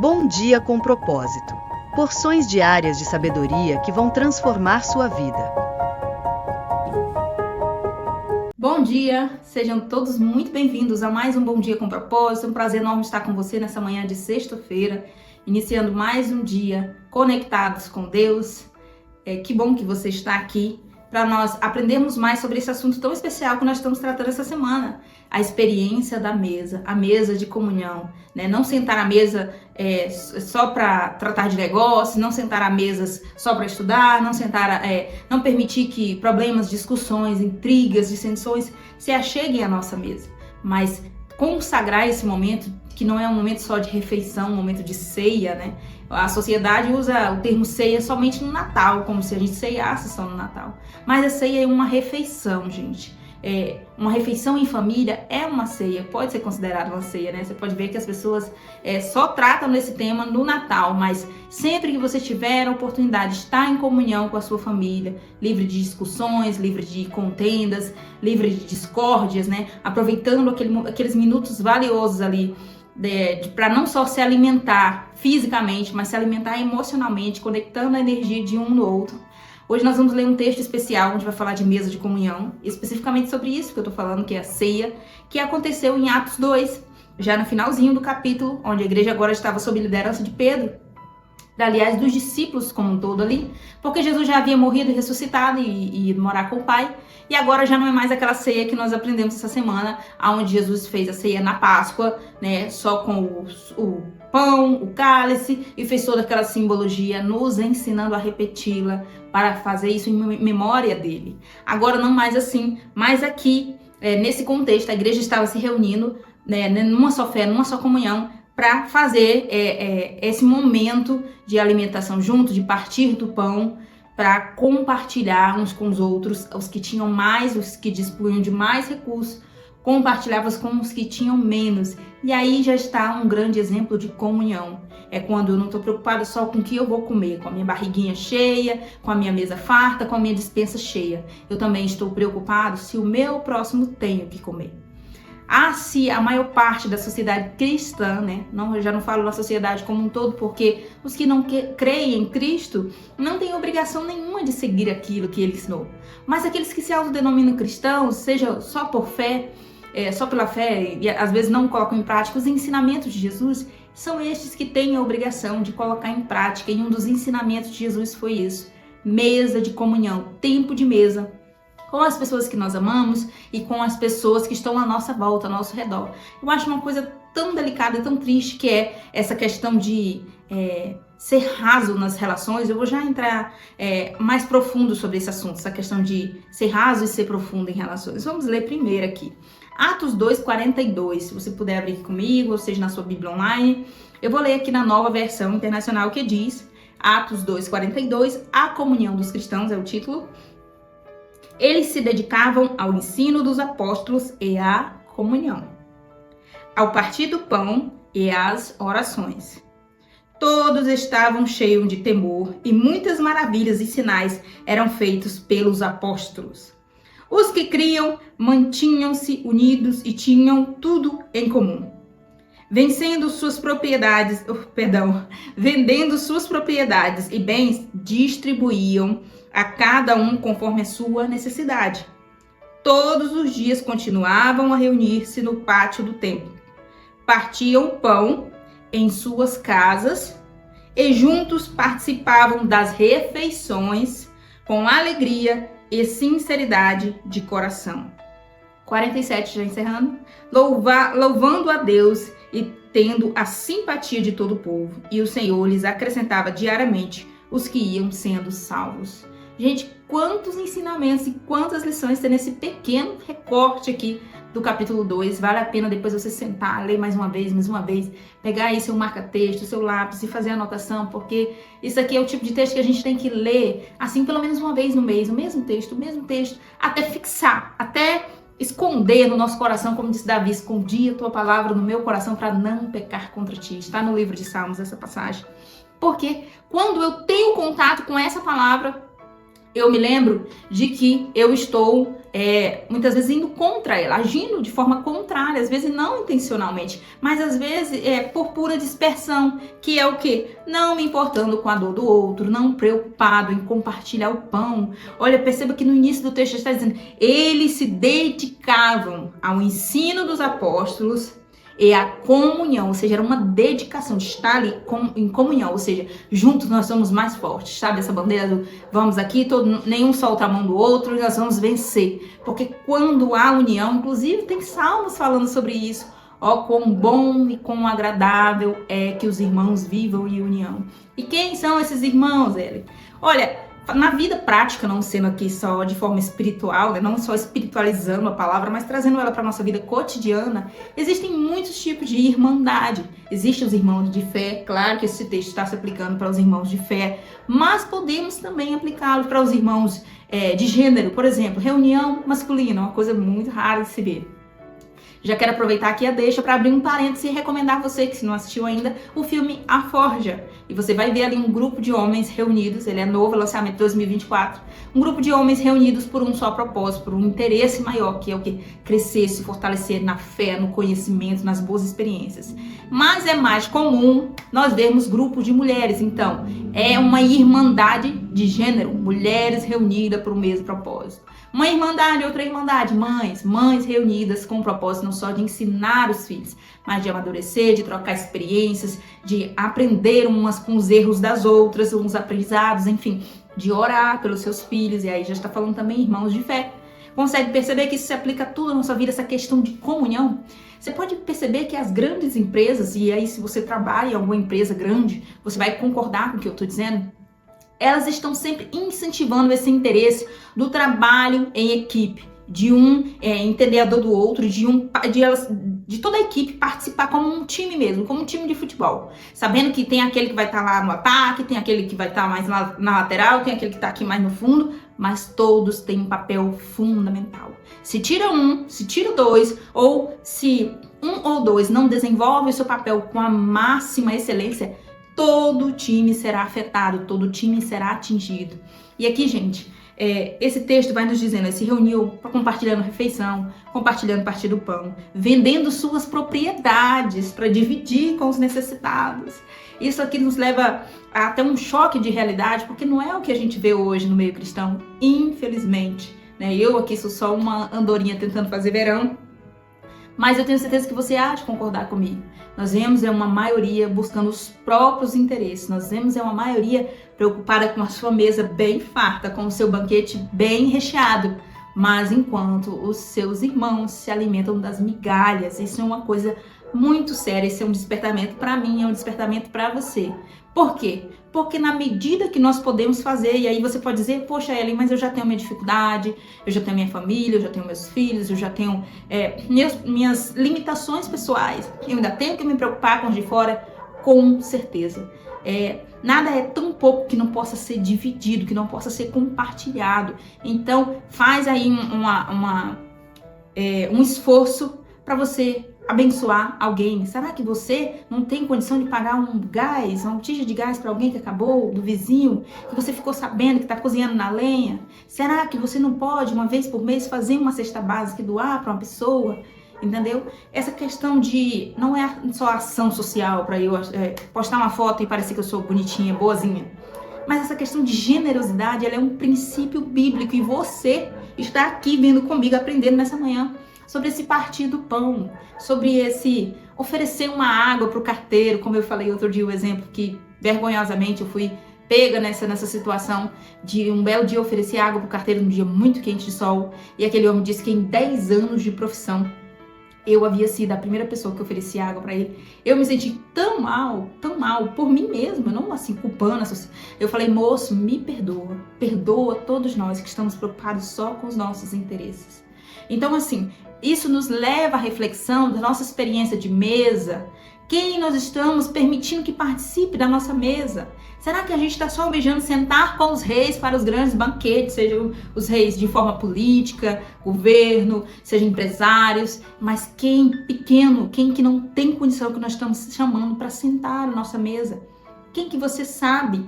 Bom dia com propósito. Porções diárias de sabedoria que vão transformar sua vida. Bom dia, sejam todos muito bem-vindos a mais um Bom Dia com Propósito. É um prazer enorme estar com você nessa manhã de sexta-feira, iniciando mais um dia conectados com Deus. Que bom que você está aqui para nós aprendermos mais sobre esse assunto tão especial que nós estamos tratando essa semana. A experiência da mesa, a mesa de comunhão, né? Não sentar à mesa só para tratar de negócio, não sentar à mesa só para estudar, não permitir que problemas, discussões, intrigas, dissensões se acheguem à nossa mesa, mas consagrar esse momento, que não é um momento só de refeição, um momento de ceia, né? A sociedade usa o termo ceia somente no Natal, como se a gente ceiasse só no Natal. Mas a ceia é uma refeição, gente. Uma refeição em família é uma ceia, pode ser considerada uma ceia, né? Você pode ver que as pessoas só tratam desse tema no Natal, mas sempre que você tiver a oportunidade de estar em comunhão com a sua família, livre de discussões, livre de contendas, livre de discórdias, né? Aproveitando aqueles minutos valiosos ali, para não só se alimentar fisicamente, mas se alimentar emocionalmente, conectando a energia de um no outro. Hoje nós vamos ler um texto especial onde vai falar de mesa de comunhão, especificamente sobre isso que eu tô falando, que é a ceia, que aconteceu em Atos 2, já no finalzinho do capítulo, onde a igreja agora estava sob liderança de Pedro, aliás, dos discípulos como um todo ali, porque Jesus já havia morrido e ressuscitado e ido morar com o Pai, e agora já não é mais aquela ceia que nós aprendemos essa semana, onde Jesus fez a ceia na Páscoa, né, só com o pão, o cálice, e fez toda aquela simbologia, nos ensinando a repeti-la, para fazer isso em memória dele. Agora não mais assim, mas aqui, nesse contexto, a igreja estava se reunindo, né, numa só fé, numa só comunhão, para fazer esse momento de alimentação junto, de partir do pão, para compartilhar uns com os outros, os que tinham mais, os que dispunham de mais recursos, compartilhavam com os que tinham menos. E aí já está um grande exemplo de comunhão. É quando eu não estou preocupada só com o que eu vou comer, com a minha barriguinha cheia, com a minha mesa farta, com a minha despensa cheia. Eu também estou preocupado se o meu próximo tem o que comer. Se a maior parte da sociedade cristã, né? Eu já não falo da sociedade como um todo, porque os que não creem em Cristo não têm obrigação nenhuma de seguir aquilo que ele ensinou. Mas aqueles que se autodenominam cristãos, seja só por fé, só pela fé, e às vezes não colocam em prática os ensinamentos de Jesus, são estes que têm a obrigação de colocar em prática. E um dos ensinamentos de Jesus foi isso: mesa de comunhão, tempo de mesa, com as pessoas que nós amamos e com as pessoas que estão à nossa volta, ao nosso redor. Eu acho uma coisa tão delicada e tão triste que é essa questão de ser raso nas relações. Eu vou já entrar mais profundo sobre esse assunto, essa questão de ser raso e ser profundo em relações. Vamos ler primeiro aqui. Atos 2:42, se você puder abrir aqui comigo, ou seja, na sua Bíblia online. Eu vou ler aqui na Nova Versão Internacional, que diz, Atos 2:42, a comunhão dos cristãos é o título. Eles se dedicavam ao ensino dos apóstolos e à comunhão, ao partir do pão e às orações. Todos estavam cheios de temor e muitas maravilhas e sinais eram feitos pelos apóstolos. Os que criam mantinham-se unidos e tinham tudo em comum. Vendendo suas propriedades e bens, distribuíam a cada um conforme a sua necessidade. Todos os dias continuavam a reunir-se no pátio do templo. Partiam o pão em suas casas e juntos participavam das refeições com alegria e sinceridade de coração. 47, já encerrando. Louvando a Deus e tendo a simpatia de todo o povo. E o Senhor lhes acrescentava diariamente os que iam sendo salvos. Gente, quantos ensinamentos e quantas lições tem nesse pequeno recorte aqui do capítulo 2. Vale a pena depois você sentar, ler mais uma vez, pegar aí seu marca-texto, seu lápis e fazer a anotação, porque isso aqui é o tipo de texto que a gente tem que ler, assim, pelo menos uma vez no mês, o mesmo texto, até fixar, até esconder no nosso coração, como disse Davi, escondi a tua palavra no meu coração para não pecar contra ti. Está no livro de Salmos essa passagem. Porque quando eu tenho contato com essa palavra, eu me lembro de que eu estou muitas vezes indo contra ela, agindo de forma contrária, às vezes não intencionalmente, mas às vezes por pura dispersão, que é o quê? Não me importando com a dor do outro, não preocupado em compartilhar o pão. Olha, perceba que no início do texto está dizendo, eles se dedicavam ao ensino dos apóstolos e a comunhão, ou seja, era uma dedicação de estar ali em comunhão, ou seja, juntos nós somos mais fortes, sabe? Essa bandeira do vamos aqui, nenhum solta a mão do outro e nós vamos vencer. Porque quando há união, inclusive tem salmos falando sobre isso, ó, quão bom e quão agradável é que os irmãos vivam em união. E quem são esses irmãos, Eli? Olha, na vida prática, não sendo aqui só de forma espiritual, né? Não só espiritualizando a palavra, mas trazendo ela para a nossa vida cotidiana, existem muitos tipos de irmandade. Existem os irmãos de fé, claro que esse texto está se aplicando para os irmãos de fé, mas podemos também aplicá-lo para os irmãos de gênero, por exemplo, reunião masculina, uma coisa muito rara de se ver. Já quero aproveitar aqui a deixa para abrir um parêntese e recomendar a você que se não assistiu ainda o filme A Forja. E você vai ver ali um grupo de homens reunidos, ele é novo, lançamento 2024. Um grupo de homens reunidos por um só propósito, por um interesse maior, que é o que? Crescer, se fortalecer na fé, no conhecimento, nas boas experiências. Mas é mais comum nós vermos grupos de mulheres, então é uma irmandade de gênero, mulheres reunidas por um mesmo propósito. Uma irmandade, outra irmandade, mães reunidas com o propósito não só de ensinar os filhos, mas de amadurecer, de trocar experiências, de aprender umas com os erros das outras, uns aprendizados, enfim, de orar pelos seus filhos, e aí já está falando também irmãos de fé. Consegue perceber que isso se aplica a tudo na nossa vida, essa questão de comunhão? Você pode perceber que as grandes empresas, e aí se você trabalha em alguma empresa grande, você vai concordar com o que eu estou dizendo, elas estão sempre incentivando esse interesse do trabalho em equipe, de um entender a dor do outro, de toda a equipe participar como um time mesmo, como um time de futebol. Sabendo que tem aquele que vai estar lá no ataque, tem aquele que vai estar mais na lateral, tem aquele que está aqui mais no fundo, mas todos têm um papel fundamental. Se tira um, se tira dois, ou se um ou dois não desenvolve o seu papel com a máxima excelência, todo o time será afetado, todo o time será atingido. E aqui, gente, esse texto vai nos dizendo, se reuniu compartilhando refeição, compartilhando partir do pão, vendendo suas propriedades para dividir com os necessitados. Isso aqui nos leva a até um choque de realidade, porque não é o que a gente vê hoje no meio cristão, infelizmente. Né? Eu aqui sou só uma andorinha tentando fazer verão, mas eu tenho certeza que você há de concordar comigo. Nós vemos uma maioria buscando os próprios interesses. Nós vemos uma maioria preocupada com a sua mesa bem farta, com o seu banquete bem recheado. Mas enquanto os seus irmãos se alimentam das migalhas, isso é uma coisa muito séria. Isso é um despertamento para mim, é um despertamento para você. Por quê? Porque na medida que nós podemos fazer, e aí você pode dizer, poxa, Ellen, mas eu já tenho minha dificuldade, eu já tenho minha família, eu já tenho meus filhos, eu já tenho minhas limitações pessoais, eu ainda tenho que me preocupar com os de fora, com certeza. Nada é tão pouco que não possa ser dividido, que não possa ser compartilhado. Então, faz aí um esforço para você abençoar alguém. Será que você não tem condição de pagar uma botija de gás para alguém que acabou, do vizinho, que você ficou sabendo que está cozinhando na lenha? Será que você não pode, uma vez por mês, fazer uma cesta básica e doar para uma pessoa? Entendeu? Essa questão de não é só ação social para eu postar uma foto e parecer que eu sou bonitinha, boazinha. Mas essa questão de generosidade, ela é um princípio bíblico e você está aqui vindo comigo, aprendendo nessa manhã sobre esse partir do pão, sobre esse oferecer uma água para o carteiro, como eu falei outro dia, o exemplo que vergonhosamente eu fui pega nessa situação de um belo dia oferecer água para o carteiro num dia muito quente de sol, e aquele homem disse que em 10 anos de profissão eu havia sido a primeira pessoa que oferecia água para ele. Eu me senti tão mal por mim mesma, não assim culpando. Eu falei, moço, me perdoa todos nós que estamos preocupados só com os nossos interesses. Então, assim, isso nos leva à reflexão da nossa experiência de mesa. Quem nós estamos permitindo que participe da nossa mesa? Será que a gente está só almejando sentar com os reis para os grandes banquetes, sejam os reis de forma política, governo, sejam empresários, mas quem pequeno, quem que não tem condição que nós estamos chamando para sentar à nossa mesa? Quem que você sabe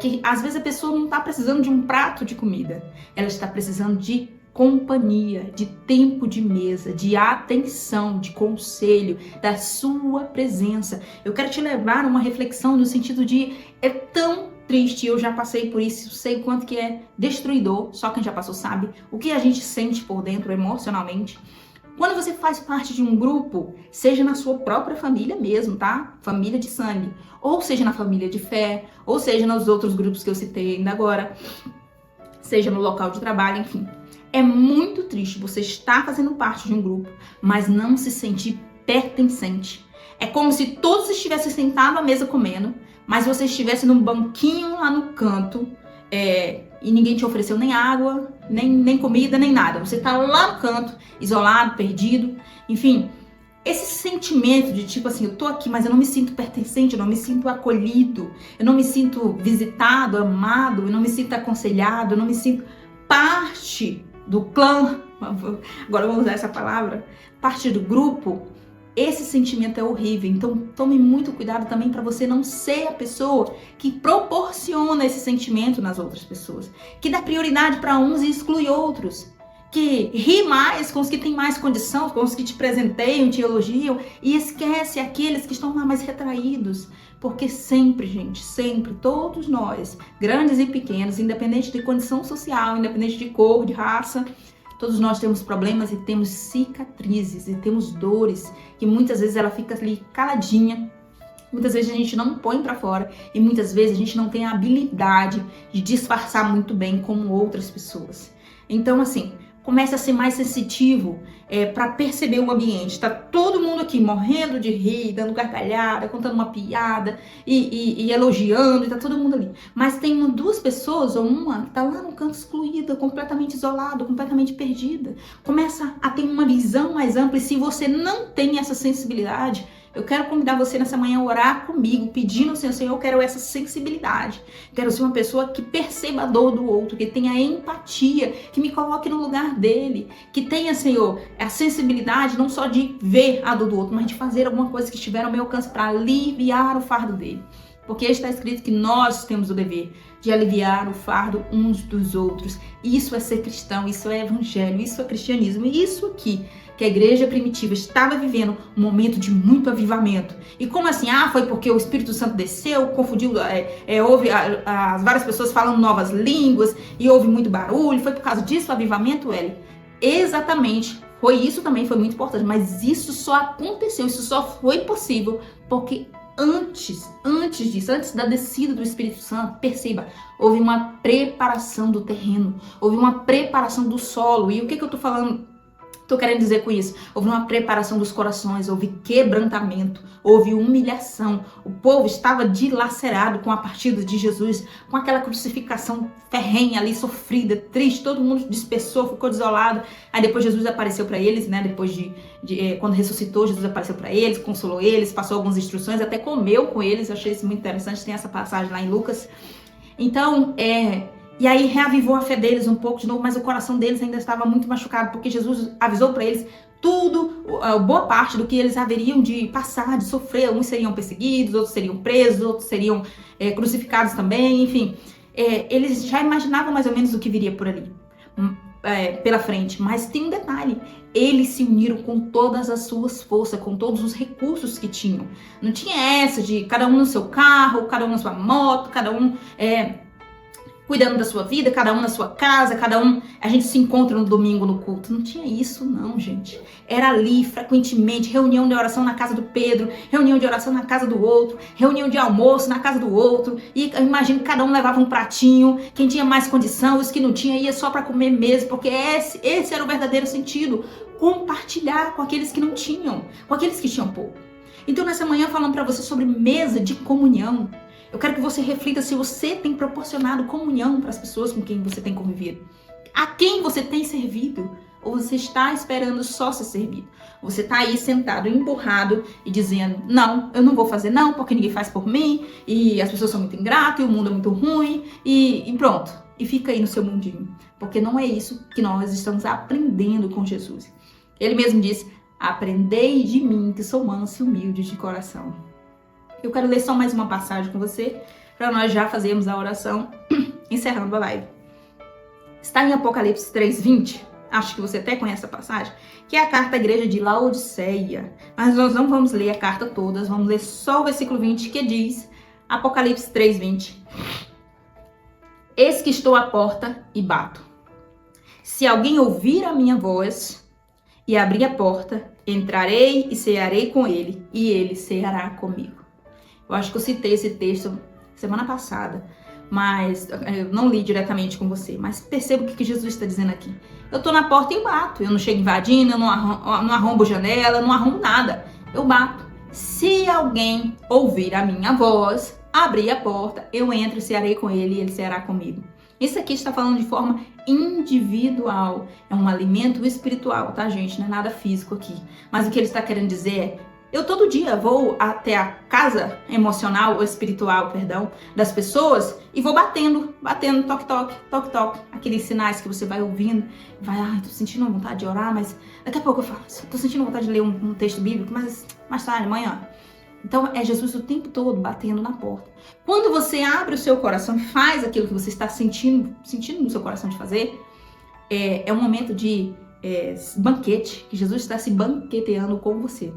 que às vezes a pessoa não está precisando de um prato de comida, ela está precisando de companhia, de tempo de mesa, de atenção, de conselho, da sua presença. Eu quero te levar a uma reflexão no sentido de é tão triste, eu já passei por isso, sei o quanto que é destruidor, só quem já passou sabe o que a gente sente por dentro emocionalmente. Quando você faz parte de um grupo, seja na sua própria família mesmo, tá? Família de sangue, ou seja na família de fé, ou seja nos outros grupos que eu citei ainda agora, seja no local de trabalho, enfim. É muito triste você estar fazendo parte de um grupo, mas não se sentir pertencente. É como se todos estivessem sentados à mesa comendo, mas você estivesse num banquinho lá no canto, e ninguém te ofereceu nem água, nem comida, nem nada. Você tá lá no canto, isolado, perdido, enfim. Esse sentimento de tipo assim, eu tô aqui, mas eu não me sinto pertencente, eu não me sinto acolhido, eu não me sinto visitado, amado, eu não me sinto aconselhado, eu não me sinto parte do clã, agora eu vou usar essa palavra, parte do grupo. Esse sentimento é horrível, então tome muito cuidado também para você não ser a pessoa que proporciona esse sentimento nas outras pessoas, que dá prioridade para uns e exclui outros, que ri mais com os que têm mais condição, com os que te presenteiam, te elogiam e esquece aqueles que estão lá mais retraídos, porque sempre, gente, sempre, todos nós, grandes e pequenos, independente de condição social, independente de cor, de raça, todos nós temos problemas e temos cicatrizes e temos dores que muitas vezes ela fica ali caladinha. Muitas vezes a gente não põe pra fora e muitas vezes a gente não tem a habilidade de disfarçar muito bem como outras pessoas. Então, assim, comece a ser mais sensitivo para perceber o ambiente. Tá todo mundo aqui morrendo de rir, dando gargalhada, contando uma piada e elogiando, e tá todo mundo ali. Mas tem duas pessoas ou uma que tá lá no canto excluída, completamente isolada, completamente perdida. Começa a ter uma visão mais ampla e se você não tem essa sensibilidade, eu quero convidar você nessa manhã a orar comigo, pedindo ao Senhor, eu quero essa sensibilidade. Quero ser uma pessoa que perceba a dor do outro, que tenha empatia, que me coloque no lugar dele, que tenha, Senhor, a sensibilidade não só de ver a dor do outro, mas de fazer alguma coisa que estiver ao meu alcance para aliviar o fardo dele. Porque está escrito que nós temos o dever de aliviar o fardo uns dos outros. Isso é ser cristão, isso é evangelho, isso é cristianismo. E isso aqui que a igreja primitiva estava vivendo um momento de muito avivamento. E como assim? Foi porque o Espírito Santo desceu, confundiu, houve as várias pessoas falando novas línguas e houve muito barulho. Foi por causa disso o avivamento, Eli? Exatamente. Foi isso também, foi muito importante. Mas isso só aconteceu, isso só foi possível porque antes disso, antes da descida do Espírito Santo, perceba, houve uma preparação do terreno, houve uma preparação do solo. E o que eu tô falando? Tô querendo dizer com isso, houve uma preparação dos corações, houve quebrantamento, houve humilhação. O povo estava dilacerado com a partida de Jesus, com aquela crucificação ferrenha ali, sofrida, triste, todo mundo dispersou, ficou desolado. Aí depois Jesus apareceu para eles, né? Depois quando ressuscitou, Jesus apareceu para eles, consolou eles, passou algumas instruções, até comeu com eles. Eu achei isso muito interessante, tem essa passagem lá em Lucas. Então, e aí reavivou a fé deles um pouco de novo, mas o coração deles ainda estava muito machucado, porque Jesus avisou para eles tudo, boa parte do que eles haveriam de passar, de sofrer. Uns seriam perseguidos, outros seriam presos, outros seriam crucificados também, enfim. Eles já imaginavam mais ou menos o que viria por ali, pela frente. Mas tem um detalhe, eles se uniram com todas as suas forças, com todos os recursos que tinham. Não tinha essa de cada um no seu carro, cada um na sua moto, cada um cuidando da sua vida, cada um na sua casa, cada um, a gente se encontra no domingo no culto. Não tinha isso não, gente. Era ali, frequentemente, reunião de oração na casa do Pedro, reunião de oração na casa do outro, reunião de almoço na casa do outro, e eu imagino que cada um levava um pratinho, quem tinha mais condição, os que não tinha ia só para comer mesmo, porque esse era o verdadeiro sentido, compartilhar com aqueles que não tinham, com aqueles que tinham pouco. Então nessa manhã falando para você sobre mesa de comunhão. Eu quero que você reflita se você tem proporcionado comunhão para as pessoas com quem você tem convivido. A quem você tem servido? Ou você está esperando só ser servido? Você está aí sentado, emburrado e dizendo, não, eu não vou fazer não, porque ninguém faz por mim, e as pessoas são muito ingratas, e o mundo é muito ruim, e pronto. E fica aí no seu mundinho. Porque não é isso que nós estamos aprendendo com Jesus. Ele mesmo disse, aprendei de mim, que sou manso e humilde de coração. Eu quero ler só mais uma passagem com você, para nós já fazermos a oração, encerrando a live. Está em Apocalipse 3:20, acho que você até conhece a passagem, que é a carta à igreja de Laodiceia. Mas nós não vamos ler a carta toda, vamos ler só o versículo 20, que diz, Apocalipse 3:20. Eis que estou à porta e bato. Se alguém ouvir a minha voz e abrir a porta, entrarei e cearei com ele, e ele ceará comigo. Eu acho que eu citei esse texto semana passada, mas eu não li diretamente com você. Mas perceba o que Jesus está dizendo aqui. Eu tô na porta e bato. Eu não chego invadindo, eu não arrombo janela, eu não arrombo nada. Eu bato. Se alguém ouvir a minha voz, abrir a porta, eu entro e cearei com ele e ele ceará comigo. Isso aqui está falando de forma individual. É um alimento espiritual, tá, gente? Não é nada físico aqui. Mas o que ele está querendo dizer é: eu todo dia vou até a casa emocional ou espiritual, das pessoas e vou batendo, toque, toque, toque, toque. Aqueles sinais que você vai ouvindo, vai, tô sentindo vontade de orar, mas daqui a pouco eu falo, tô sentindo vontade de ler um texto bíblico, mas mais tarde, amanhã. Então é Jesus o tempo todo batendo na porta. Quando você abre o seu coração e faz aquilo que você está sentindo no seu coração de fazer, é um momento de banquete, que Jesus está se banqueteando com você.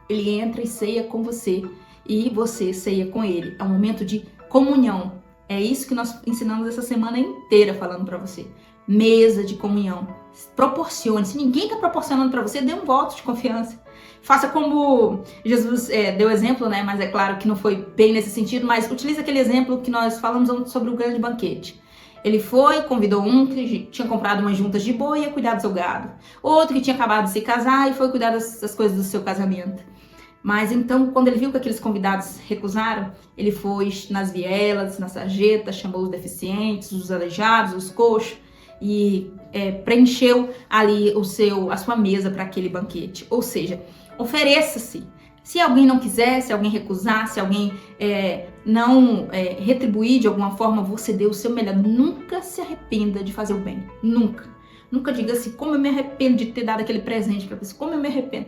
Ele entra e ceia com você e você ceia com ele. É um momento de comunhão. É isso que nós ensinamos essa semana inteira falando para você. Mesa de comunhão. Proporcione. Se ninguém está proporcionando para você, dê um voto de confiança. Faça como Jesus deu exemplo, né? Mas é claro que não foi bem nesse sentido, mas utilize aquele exemplo que nós falamos sobre o grande banquete. Ele foi, convidou um que tinha comprado umas juntas de boi e ia cuidar do seu gado. Outro que tinha acabado de se casar e foi cuidar das coisas do seu casamento. Mas então, quando ele viu que aqueles convidados recusaram, ele foi nas vielas, nas sarjetas, chamou os deficientes, os aleijados, os coxos e preencheu ali a sua mesa para aquele banquete. Ou seja, ofereça-se. Se alguém não quiser, se alguém recusar, se alguém não retribuir de alguma forma, você dê o seu melhor. Nunca se arrependa de fazer o bem. Nunca. Nunca diga assim, como eu me arrependo de ter dado aquele presente para você. Como eu me arrependo.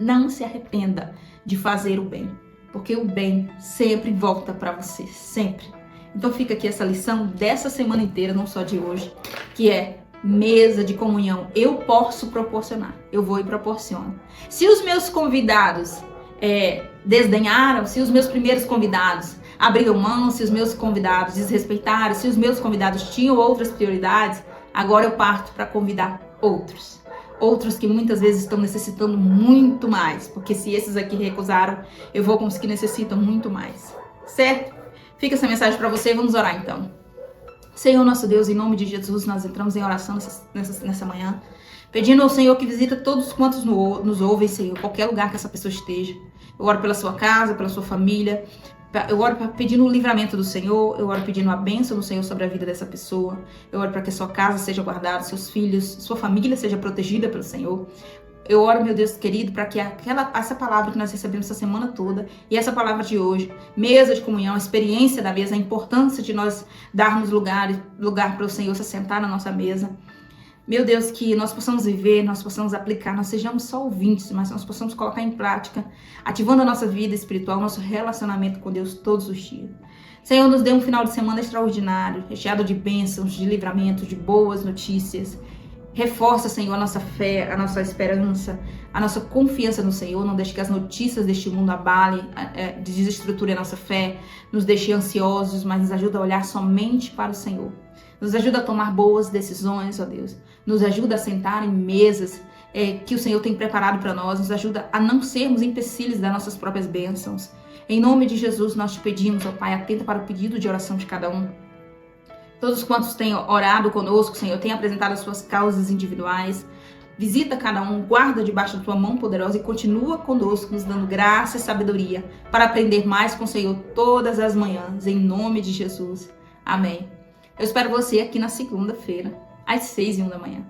Não se arrependa de fazer o bem. Porque o bem sempre volta para você. Sempre. Então fica aqui essa lição dessa semana inteira, não só de hoje, que é mesa de comunhão. Eu posso proporcionar. Eu vou e proporciono. Se os meus convidados desdenharam, se os meus primeiros convidados abriram mão, se os meus convidados desrespeitaram, se os meus convidados tinham outras prioridades, agora eu parto para convidar outros. Outros que muitas vezes estão necessitando muito mais, porque se esses aqui recusaram, eu vou com os que necessitam muito mais. Certo? Fica essa mensagem para você, vamos orar então. Senhor nosso Deus, em nome de Jesus, nós entramos em oração nessa manhã, pedindo ao Senhor que visita todos quantos nos ouvem, Senhor, qualquer lugar que essa pessoa esteja. Eu oro pela sua casa, pela sua família, eu oro pedindo o livramento do Senhor, eu oro pedindo a bênção do Senhor sobre a vida dessa pessoa, eu oro para que a sua casa seja guardada, seus filhos, sua família seja protegida pelo Senhor. Eu oro, meu Deus querido, para que essa palavra que nós recebemos essa semana toda e essa palavra de hoje, mesa de comunhão, a experiência da mesa, a importância de nós darmos lugar para o Senhor se sentar na nossa mesa. Meu Deus, que nós possamos viver, nós possamos aplicar, nós sejamos só ouvintes, mas nós possamos colocar em prática, ativando a nossa vida espiritual, nosso relacionamento com Deus todos os dias. Senhor, nos dê um final de semana extraordinário, recheado de bênçãos, de livramento, de boas notícias. Reforça, Senhor, a nossa fé, a nossa esperança, a nossa confiança no Senhor. Não deixe que as notícias deste mundo abalem, desestruturem a nossa fé, nos deixe ansiosos, mas nos ajuda a olhar somente para o Senhor. Nos ajuda a tomar boas decisões, ó Deus. Nos ajuda a sentar em mesas que o Senhor tem preparado para nós. Nos ajuda a não sermos empecilhos das nossas próprias bênçãos. Em nome de Jesus, nós te pedimos, ó Pai, atenta para o pedido de oração de cada um. Todos quantos têm orado conosco, Senhor, têm apresentado as suas causas individuais. Visita cada um, guarda debaixo da tua mão poderosa e continua conosco, nos dando graça e sabedoria para aprender mais com o Senhor todas as manhãs, em nome de Jesus. Amém. Eu espero você aqui na segunda-feira, às 6h01 da manhã.